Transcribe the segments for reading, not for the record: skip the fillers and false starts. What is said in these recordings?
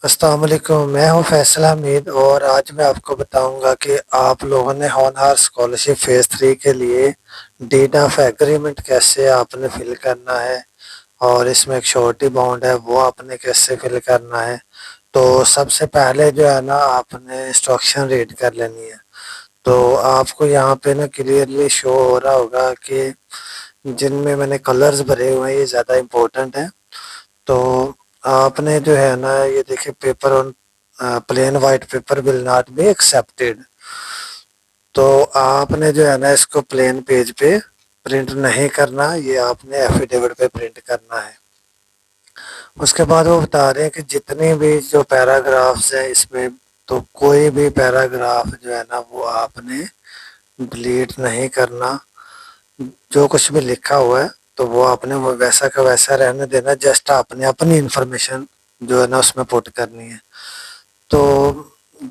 السلام علیکم، میں ہوں فیصل حمید اور آج میں آپ کو بتاؤں گا کہ آپ لوگوں نے ہونہار اسکالرشپ فیز 3 کے لیے ڈیٹ آف ایگریمنٹ کیسے آپ نے فل کرنا ہے اور اس میں ایک شورٹی بانڈ ہے وہ آپ نے کیسے فل کرنا ہے۔ تو سب سے پہلے جو ہے نا آپ نے انسٹرکشن ریڈ کر لینی ہے۔ تو آپ کو یہاں پہ نا کلیئرلی شو ہو رہا ہوگا کہ جن میں نے کلرز بھرے ہوئے ہیں یہ زیادہ امپورٹنٹ ہیں۔ تو آپ نے جو ہے نا یہ دیکھیں paper on plain white paper will not be accepted. تو آپ نے جو ہے نا اس کو پلین پیج پہ پرنٹ نہیں کرنا، یہ آپ نے ایفیڈیوٹ پہ پرنٹ کرنا ہے۔ اس کے بعد وہ بتا رہے ہیں کہ جتنی بھی جو پیراگرافز ہیں اس میں تو کوئی بھی پیراگراف جو ہے نا وہ آپ نے ڈیلیٹ نہیں کرنا، جو کچھ بھی لکھا ہوا ہے تو وہ آپ نے ویسا کا ویسا رہنے دینا، جسٹ آپ نے اپنی انفارمیشن جو ہے نا اس میں پٹ کرنی ہے۔ تو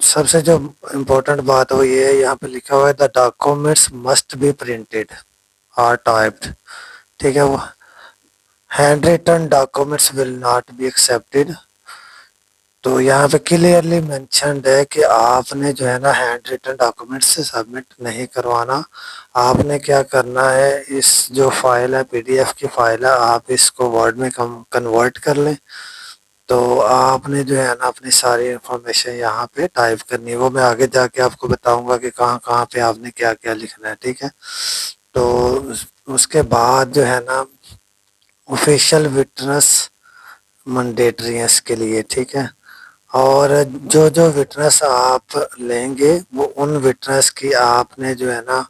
سب سے جو امپورٹنٹ بات وہ یہ ہے، یہاں پہ لکھا ہوا ہے the documents must be printed or typed, ٹھیک ہے۔ وہ hand written documents will not be accepted. تو یہاں پہ کلیئرلی مینشنڈ ہے کہ آپ نے جو ہے نا ہینڈ ریٹن ڈاکومنٹ سے سبمٹ نہیں کروانا۔ آپ نے کیا کرنا ہے، اس جو فائل ہے پی ڈی ایف کی فائل ہے آپ اس کو ورڈ میں کنورٹ کر لیں۔ تو آپ نے جو ہے نا اپنی ساری انفارمیشن یہاں پہ ٹائپ کرنی ہے، وہ میں آگے جا کے آپ کو بتاؤں گا کہ کہاں کہاں پہ آپ نے کیا کیا لکھنا ہے، ٹھیک ہے۔ تو اس کے بعد جو ہے نا آفیشیل وٹنس مینڈیٹری ہے اس کے لیے، ٹھیک ہے۔ اور جو جو وٹنس آپ لیں گے وہ ان وٹنس کی آپ نے جو ہے نا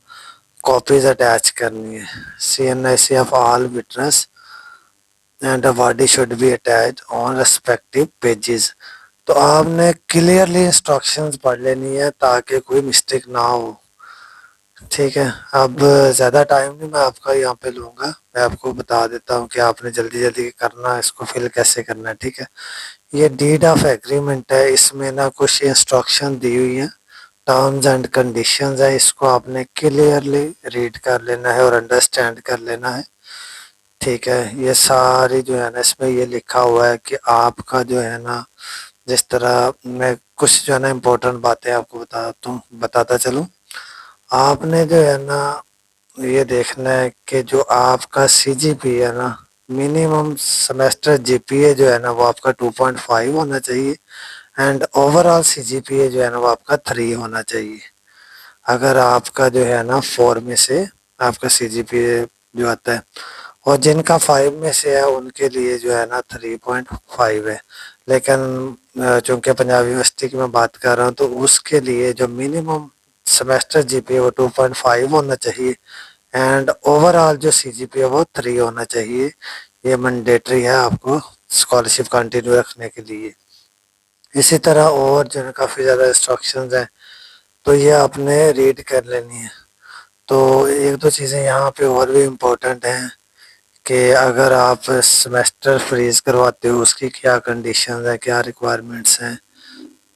کاپیز اٹیچ کرنی ہے۔ C N I C of all witness and body should be attach on respective pages. تو آپ نے کلیئرلی انسٹرکشنز پڑھ لینی ہے تاکہ کوئی مسٹیک نہ ہو، ٹھیک ہے۔ اب زیادہ ٹائم نہیں میں آپ کا یہاں پہ لوں گا، میں آپ کو بتا دیتا ہوں کہ آپ نے جلدی جلدی کرنا ہے، اس کو فل کیسے کرنا ہے، ٹھیک ہے۔ یہ ڈیڈ آف ایگریمنٹ ہے، اس میں نا کچھ انسٹرکشن دی ہوئی ہیں، ٹرمز اینڈ کنڈیشنز ہے، اس کو آپ نے کلیئرلی ریڈ کر لینا ہے اور انڈرسٹینڈ کر لینا ہے، ٹھیک ہے۔ یہ ساری جو ہے نا اس میں یہ لکھا ہوا ہے کہ آپ کا جو ہے نا جس طرح میں کچھ جو ہے نا امپورٹنٹ باتیں آپ کو بتاتا چلوں۔ آپ نے جو ہے نا یہ دیکھنا ہے کہ جو آپ کا سی جی پی ہے نا منیمم سمیسٹر جی پی اے جو ہے نا وہ آپ کا 2.5 ہونا چاہیے، اینڈ اوور آل سی جی پی اے جو ہے نا وہ آپ کا 3 ہونا چاہیے۔ اگر آپ کا جو ہے نا 4 میں سے آپ کا سی جی پی اے جو آتا ہے، اور جن کا 5 میں سے ہے ان کے لیے جو ہے نا 3.5 ہے، لیکن چونکہ پنجاب یونیورسٹی کی میں بات کر رہا ہوں تو اس کے لیے جو منیمم سمیسٹر جی پی اے وہ 2.5 ہونا چاہیے، اینڈ اوور آل جو سی جی پی ہے وہ 3 ہونا چاہیے۔ یہ مینڈیٹری ہے آپ کو اسکالرشپ کنٹینیو رکھنے کے لیے۔ اسی طرح اور جو ہے کافی زیادہ انسٹرکشنز ہیں تو یہ آپ نے ریڈ کر لینی ہے۔ تو ایک دو چیزیں یہاں پہ اور بھی امپورٹنٹ ہیں کہ اگر آپ سمیسٹر فریز کرواتے ہو اس کی کیا کنڈیشنز ہیں، کیا ریکوائرمنٹس ہیں۔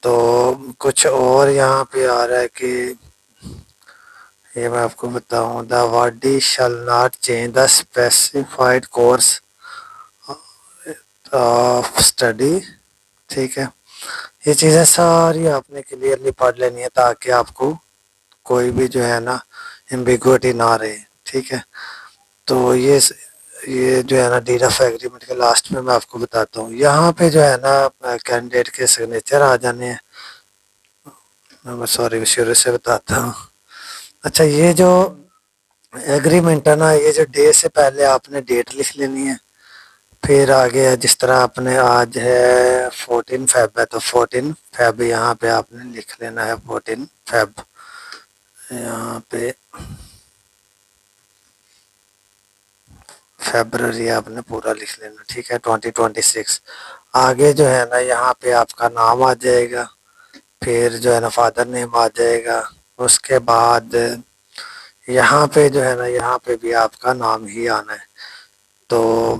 تو کچھ اور یہاں پہ آ رہا ہے کہ یہ میں آپ کو بتاؤں، دا واڈی شل not change the specified course of study, ٹھیک ہے۔ یہ چیزیں ساری آپ نے کلیئرلی پڑھ لینی ہے تاکہ آپ کو کوئی بھی جو ہے نا ایمبیگوٹی نہ رہے، ٹھیک ہے۔ تو یہ جو ہے نا ڈیڈ آف ایگریمنٹ کے لاسٹ میں آپ کو بتاتا ہوں، یہاں پہ جو ہے نا کینڈیڈیٹ کے سگنیچر آ جانے ہیں۔ میں سوری شروع سے بتاتا ہوں۔ اچھا، یہ جو ایگریمنٹ ہے نا یہ جو ڈے سے پہلے آپ نے ڈیٹ لکھ لینی ہے، پھر آگے جس طرح آپ نے آج ہے 14 فیب ہے تو 14 فیب یہاں پہ آپ نے لکھ لینا ہے، 14 فیب یہاں پہ فیبرری آپ نے پورا لکھ لینا، ٹھیک ہے، 2026۔ آگے جو ہے نا یہاں پہ آپ کا نام آ جائے گا، پھر جو ہے نا فادر نیم آ جائے گا، اس کے بعد یہاں پہ جو ہے نا یہاں پہ بھی آپ کا نام ہی آنا ہے۔ تو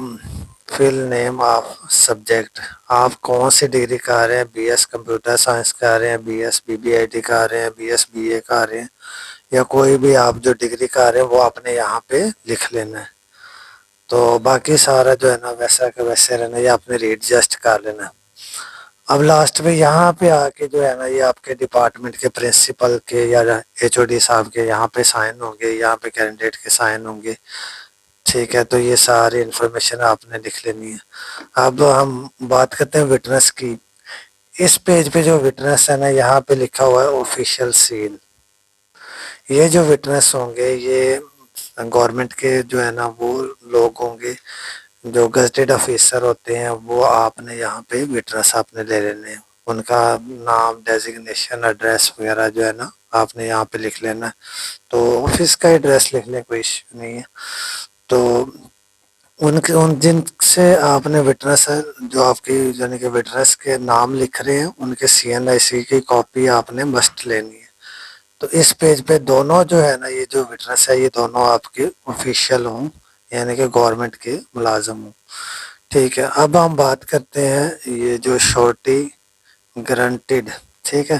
فل نیم آف سبجیکٹ، آپ کون سی ڈگری کر رہے ہیں، بی ایس کمپیوٹر سائنس کر رہے ہیں، B S B B I T کر رہے ہیں، بی ایس بی اے کر رہے ہیں، یا کوئی بھی آپ جو ڈگری کر رہے ہیں وہ آپ نے یہاں پہ لکھ لینا ہے۔ تو باقی سارا جو ہے نا ویسا کہ ویسے رہنا، یا آپ نے ریڈ جسٹ کر لینا۔ اب لاسٹ میں یہاں پہ آ کے جو ہے نا یہ آپ کے ڈپارٹمنٹ کے پرنسپل کے یا ایچ او ڈی صاحب کے یہاں پہ سائن ہوں گے، یہاں پہ کینڈیڈیٹ کے سائن ہوں گے، ٹھیک ہے؟ تو یہ ساری انفارمیشن آپ نے لکھ لینی ہے۔ اب ہم بات کرتے ہیں وٹنس کی۔ اس پیج پہ جو وٹنس ہے نا یہاں پہ لکھا ہوا ہے آفیشیل سیل۔ یہ جو وٹنس ہوں گے یہ گورنمنٹ کے جو ہے نا وہ لوگ ہوں گے جو گزٹیڈ آفیسر ہوتے ہیں، وہ آپ نے یہاں پہ وٹنس آپ نے لے لینے ہیں، ان کا نام، ڈیزگنیشن، ایڈریس وغیرہ جو ہے نا آپ نے یہاں پہ لکھ لینا ہے۔ تو آفس کا ایڈریس لکھ لیں، کوئی ایشو نہیں ہے۔ تو ان جن سے آپ نے وٹنس ہے جو آپ کی یعنی کہ وٹنس کے نام لکھ رہے ہیں ان کے سی این آئی سی کی کاپی آپ نے مسٹ لینی ہے۔ تو اس پیج پہ دونوں جو ہے نا یہ جو وٹنس ہے یہ دونوں آپ کے آفیشیل ہوں، یعنی کہ گورنمنٹ کے ملازم ہوں، ٹھیک ہے؟ اب ہم بات کرتے ہیں یہ جو شورٹی گرانٹیڈ، ٹھیک ہے؟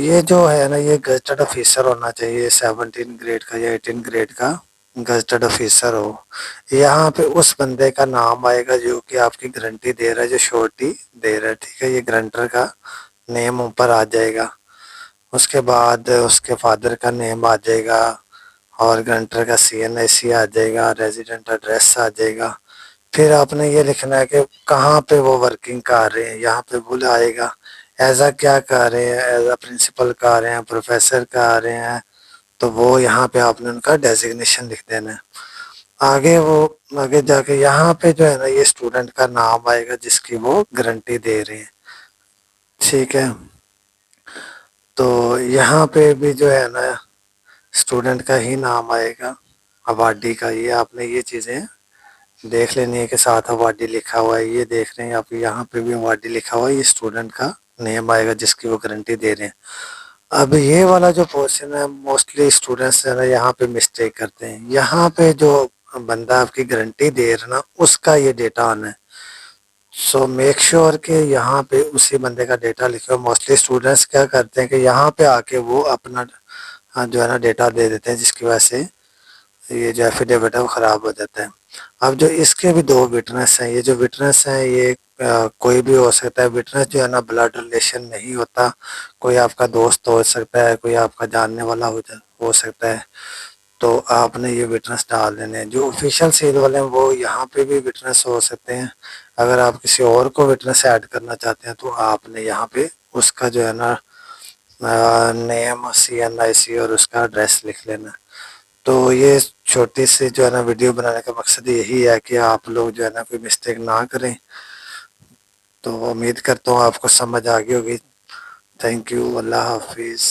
یہ جو ہے نا یہ گزٹڈ آفیسر ہونا چاہیے 17 گریڈ کا یا 18 گریڈ کا گزٹڈ آفیسر ہو۔ یہاں پہ اس بندے کا نام آئے گا جو کہ آپ کی گارنٹی دے رہا ہے، جو شورٹی دے رہا ہے، ٹھیک ہے؟ یہ گرانٹر کا نیم اوپر آ جائے گا، اس کے بعد اس کے فادر کا نیم آ جائے گا، اور گرانٹر کا سی این آئی سی آ جائے گا، ریزیڈنٹ ایڈریس آ جائے گا۔ پھر آپ نے یہ لکھنا ہے کہ کہاں پہ وہ ورکنگ کر رہے ہیں، یہاں پہ بھول آئے گا ایز اے کیا کر رہے ہیں، ایز اے پرنسپل کر رہے ہیں، پروفیسر کر رہے ہیں، تو وہ یہاں پہ آپ نے ان کا ڈیزگنیشن لکھ دینا ہے۔ آگے وہ آگے جا کے یہاں پہ جو ہے نا یہ اسٹوڈنٹ کا نام آئے گا جس کی وہ گارنٹی دے رہے ہیں، ٹھیک ہے؟ تو یہاں پہ بھی جو ہے نا اسٹوڈنٹ کا ہی نام آئے گا، اوارڈی کا۔ یہ آپ نے یہ چیزیں دیکھ لینی ہے کہ ساتھ اوارڈی لکھا ہوا ہے، یہ دیکھ رہے ہیں آپ یہاں پہ بھی اوارڈی لکھا ہوا ہے، یہ اسٹوڈنٹ کا نیم آئے گا جس کی وہ گارنٹی دے رہے ہیں۔ اب یہ والا جو پورشن ہے موسٹلی اسٹوڈنٹس جو ہے نا یہاں پہ مسٹیک کرتے ہیں، یہاں پہ جو بندہ آپ کی گارنٹی دے رہا نا اس کا یہ ڈیٹا آنا ہے۔ سو میک شیور کہ یہاں پہ اسی بندے کا ڈیٹا لکھو۔ موسٹلی اسٹوڈنٹس کیا کرتے ہیں کہ یہاں پہ آ کے وہ اپنا جو ہے نا ڈیٹا دے دیتے ہیں، جس کی وجہ سے یہ جو ایفیڈیوٹ ہے وہ خراب ہو جاتا ہے۔ اب جو اس کے بھی دو وٹنس ہیں، یہ جو وٹنس ہیں یہ کوئی بھی ہو سکتا ہے۔ وٹنس جو ہے نا بلڈ ریلیشن نہیں ہوتا، کوئی آپ کا دوست ہو سکتا ہے، کوئی آپ کا جاننے والا ہو سکتا ہے۔ تو آپ نے یہ وٹنس ڈال دینے ہیں۔ جو آفیشیل سیل والے ہیں وہ یہاں پہ بھی وٹنس ہو سکتے ہیں، اگر آپ کسی اور کو وٹنس ایڈ کرنا چاہتے ہیں تو آپ نے یہاں پہ اس کا جو ہے نا نیم، سی این آئی سی اور اس کا ایڈریس لکھ لینا۔ تو یہ چھوٹی سی جو ہے نا ویڈیو بنانے کا مقصد یہی ہے کہ آپ لوگ جو ہے نا کوئی مسٹیک نہ کریں۔ تو امید کرتا ہوں آپ کو سمجھ آ گئی ہوگی۔ تھینک یو، اللہ حافظ۔